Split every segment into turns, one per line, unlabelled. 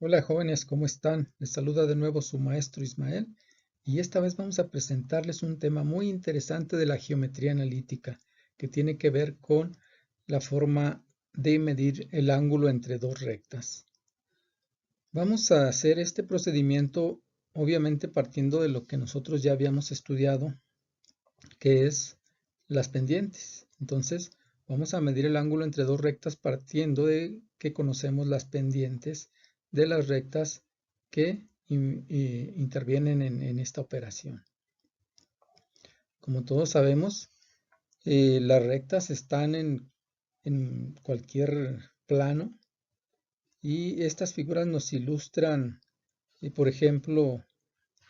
Hola jóvenes, ¿cómo están? Les saluda de nuevo su maestro Ismael y esta vez vamos a presentarles un tema muy interesante de la geometría analítica que tiene que ver con la forma de medir el ángulo entre dos rectas. Vamos a hacer este procedimiento obviamente partiendo de lo que nosotros ya habíamos estudiado, que es las pendientes. Entonces, vamos a medir el ángulo entre dos rectas partiendo de que conocemos las pendientes de las rectas que intervienen en esta operación. Como todos sabemos, las rectas están en cualquier plano y estas figuras nos ilustran, por ejemplo,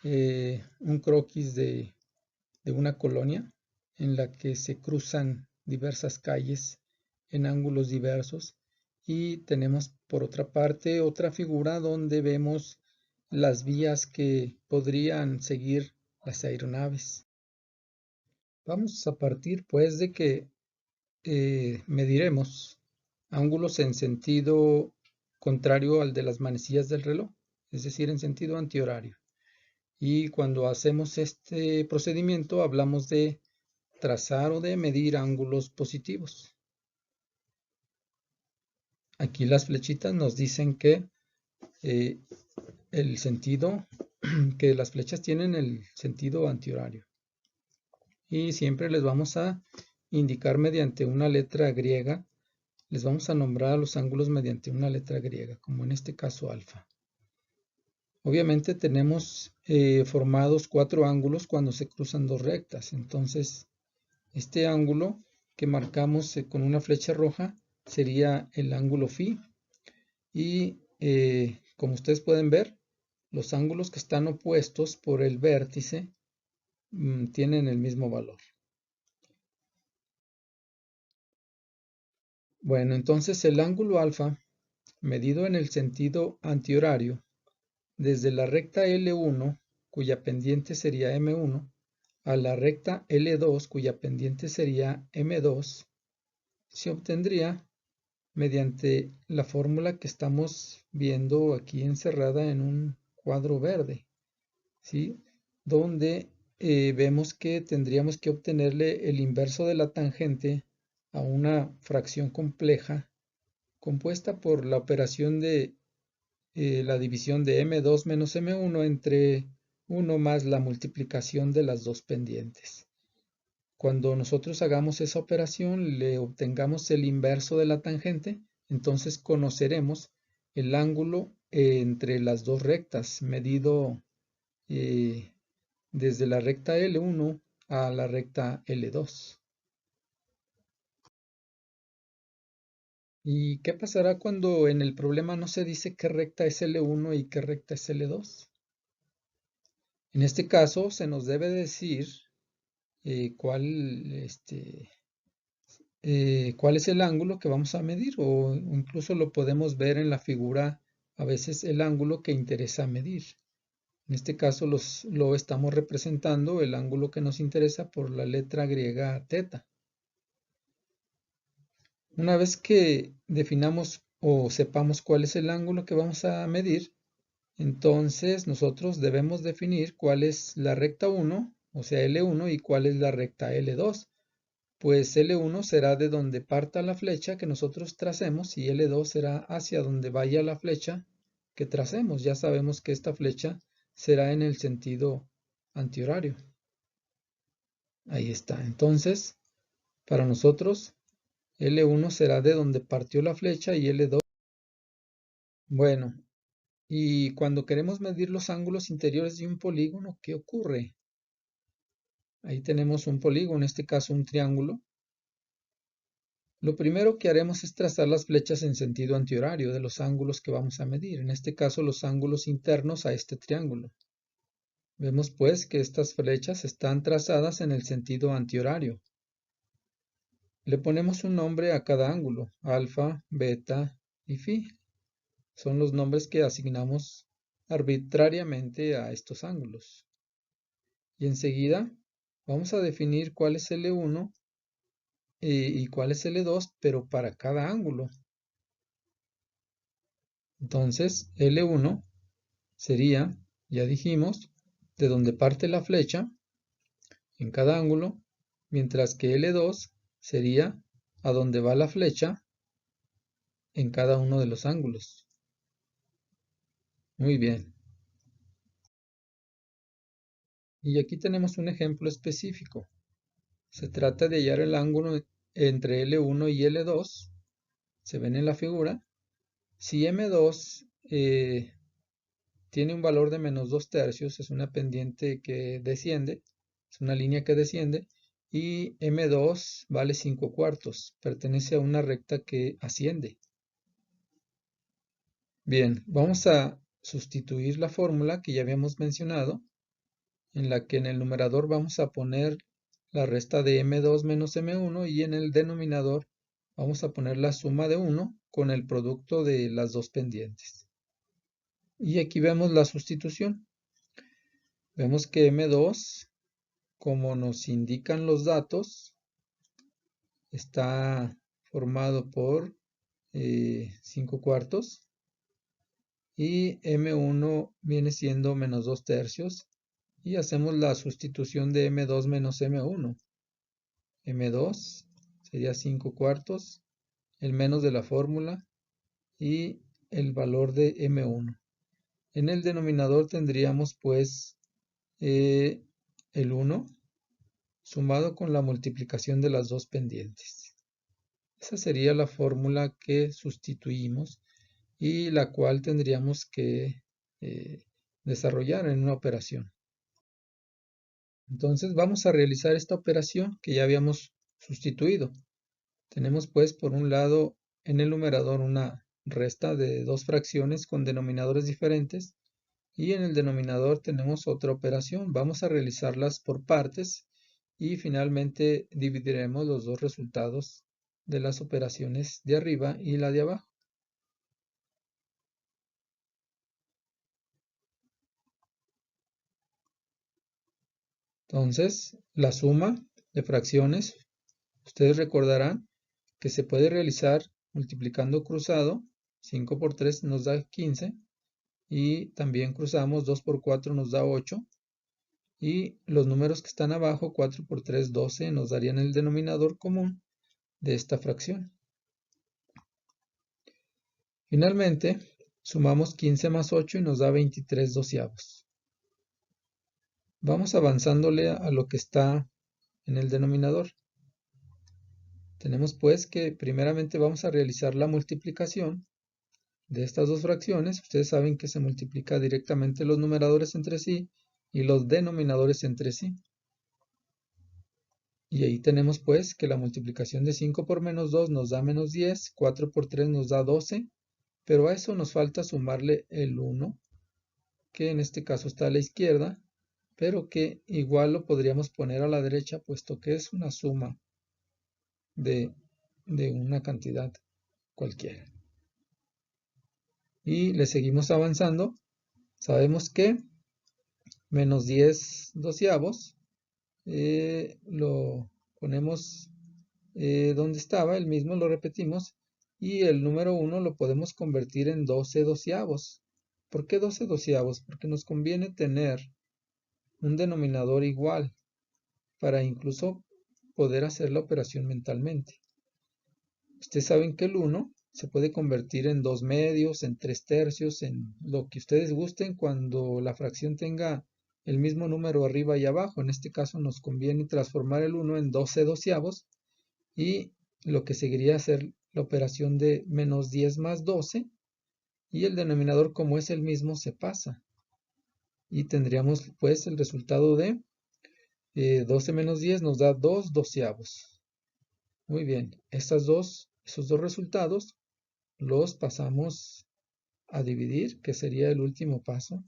un croquis de una colonia en la que se cruzan diversas calles en ángulos diversos y tenemos por otra parte otra figura donde vemos las vías que podrían seguir las aeronaves. Vamos a partir pues de que mediremos ángulos en sentido contrario al de las manecillas del reloj, es decir, en sentido antihorario. Y cuando hacemos este procedimiento hablamos de trazar o de medir ángulos positivos. Aquí las flechitas nos dicen que el sentido, que las flechas tienen el sentido antihorario. Y siempre les vamos a indicar mediante una letra griega, les vamos a nombrar a los ángulos mediante una letra griega, como en este caso alfa. Obviamente tenemos formados cuatro ángulos cuando se cruzan dos rectas, entonces este ángulo que marcamos con una flecha roja sería el ángulo phi y como ustedes pueden ver, los ángulos que están opuestos por el vértice tienen el mismo valor. Bueno, entonces el ángulo alfa, medido en el sentido antihorario, desde la recta L1, cuya pendiente sería M1, a la recta L2, cuya pendiente sería M2, se obtendría mediante la fórmula que estamos viendo aquí encerrada en un cuadro verde, ¿sí? Donde vemos que tendríamos que obtenerle el inverso de la tangente a una fracción compleja compuesta por la operación de la división de m2 menos m1 entre 1 más la multiplicación de las dos pendientes. Cuando nosotros hagamos esa operación, le obtengamos el inverso de la tangente, entonces conoceremos el ángulo entre las dos rectas, medido desde la recta L1 a la recta L2. ¿Y qué pasará cuando en el problema no se dice qué recta es L1 y qué recta es L2? En este caso se nos debe decir cuál es el ángulo que vamos a medir o incluso lo podemos ver en la figura a veces el ángulo que interesa medir. En este caso lo estamos representando el ángulo que nos interesa por la letra griega teta. Una vez que definamos o sepamos cuál es el ángulo que vamos a medir, entonces nosotros debemos definir cuál es la recta 1, o sea L1, y cuál es la recta L2. Pues L1 será de donde parta la flecha que nosotros tracemos y L2 será hacia donde vaya la flecha que tracemos. Ya sabemos que esta flecha será en el sentido antihorario. Ahí está. Entonces, para nosotros, L1 será de donde partió la flecha y L2. Bueno, y cuando queremos medir los ángulos interiores de un polígono, ¿qué ocurre? Ahí tenemos un polígono, en este caso un triángulo. Lo primero que haremos es trazar las flechas en sentido antihorario de los ángulos que vamos a medir, en este caso los ángulos internos a este triángulo. Vemos pues que estas flechas están trazadas en el sentido antihorario. Le ponemos un nombre a cada ángulo, alfa, beta y phi. Son los nombres que asignamos arbitrariamente a estos ángulos. Y enseguida vamos a definir cuál es L1 y cuál es L2, pero para cada ángulo. Entonces, L1 sería, ya dijimos, de donde parte la flecha en cada ángulo, mientras que L2 sería a donde va la flecha en cada uno de los ángulos. Muy bien. Y aquí tenemos un ejemplo específico. Se trata de hallar el ángulo entre L1 y L2. Se ven en la figura. Si M2 tiene un valor de menos 2 tercios, es una pendiente que desciende, es una línea que desciende, y M2 vale 5 cuartos, pertenece a una recta que asciende. Bien, vamos a sustituir la fórmula que ya habíamos mencionado, en la que en el numerador vamos a poner la resta de M2 menos M1 y en el denominador vamos a poner la suma de 1 con el producto de las dos pendientes. Y aquí vemos la sustitución. Vemos que M2, como nos indican los datos, está formado por 5 cuartos y M1 viene siendo menos 2 tercios y hacemos la sustitución de M2 menos M1. M2 sería 5 cuartos, el menos de la fórmula y el valor de M1. En el denominador tendríamos pues el 1 sumado con la multiplicación de las dos pendientes. Esa sería la fórmula que sustituimos y la cual tendríamos que desarrollar en una operación. Entonces vamos a realizar esta operación que ya habíamos sustituido. Tenemos pues por un lado en el numerador una resta de dos fracciones con denominadores diferentes y en el denominador tenemos otra operación. Vamos a realizarlas por partes y finalmente dividiremos los dos resultados de las operaciones de arriba y la de abajo. Entonces, la suma de fracciones, ustedes recordarán que se puede realizar multiplicando cruzado. 5 por 3 nos da 15 y también cruzamos 2 por 4 nos da 8 y los números que están abajo, 4 por 3, 12, nos darían el denominador común de esta fracción. Finalmente, sumamos 15 más 8 y nos da 23 doceavos. Vamos avanzándole a lo que está en el denominador. Tenemos pues que primeramente vamos a realizar la multiplicación de estas dos fracciones. Ustedes saben que se multiplica directamente los numeradores entre sí y los denominadores entre sí. Y ahí tenemos pues que la multiplicación de 5 por menos 2 nos da menos 10, 4 por 3 nos da 12, pero a eso nos falta sumarle el 1, que en este caso está a la izquierda, pero que igual lo podríamos poner a la derecha, puesto que es una suma de una cantidad cualquiera. Y le seguimos avanzando. Sabemos que menos 10 doceavos lo ponemos donde estaba, el mismo lo repetimos, y el número 1 lo podemos convertir en 12 doceavos. ¿Por qué 12 doceavos? Porque nos conviene tener un denominador igual para incluso poder hacer la operación mentalmente. Ustedes saben que el 1 se puede convertir en 2 medios, en 3 tercios, en lo que ustedes gusten cuando la fracción tenga el mismo número arriba y abajo. En este caso nos conviene transformar el 1 en 12 doceavos y lo que seguiría ser la operación de menos 10 más 12 y el denominador, como es el mismo, se pasa y tendríamos pues el resultado de 12 menos 10 nos da 2 doceavos. Muy bien, esos dos resultados los pasamos a dividir, que sería el último paso.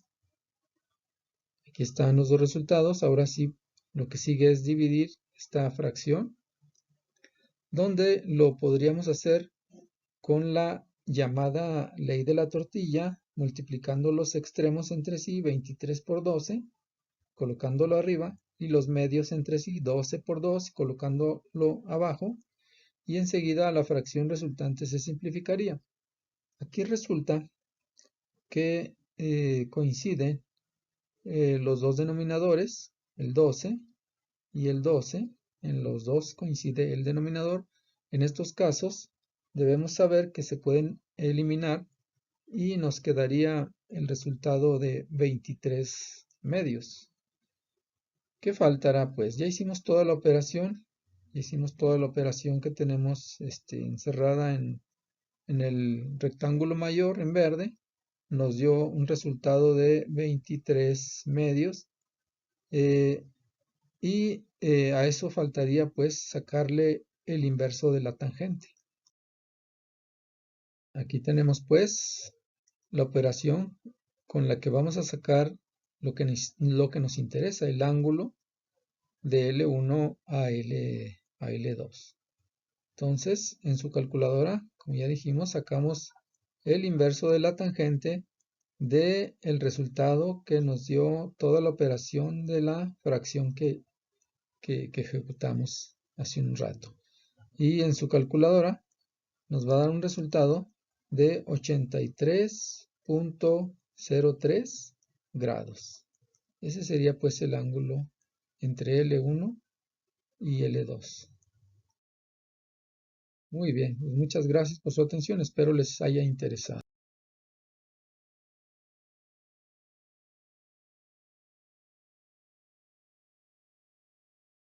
Aquí están los dos resultados. Ahora sí, lo que sigue es dividir esta fracción, donde lo podríamos hacer con la llamada ley de la tortilla, multiplicando los extremos entre sí, 23 por 12, colocándolo arriba, y los medios entre sí, 12 por 2, colocándolo abajo, y enseguida la fracción resultante se simplificaría. Aquí resulta que coinciden los dos denominadores, el 12 y el 12, en los dos coincide el denominador. En estos casos debemos saber que se pueden eliminar y nos quedaría el resultado de 23 medios. ¿Qué faltará? Pues ya hicimos toda la operación, que tenemos encerrada en el rectángulo mayor en verde. Nos dio un resultado de 23 medios a eso faltaría pues sacarle el inverso de la tangente. Aquí tenemos pues la operación con la que vamos a sacar lo que nos interesa, el ángulo de L1 a L2. Entonces, en su calculadora, como ya dijimos, sacamos el inverso de la tangente del resultado que nos dio toda la operación de la fracción que ejecutamos hace un rato. Y en su calculadora nos va a dar un resultado de 83.03 grados. Ese sería pues el ángulo entre L1 y L2. Muy bien, pues muchas gracias por su atención, espero les haya interesado.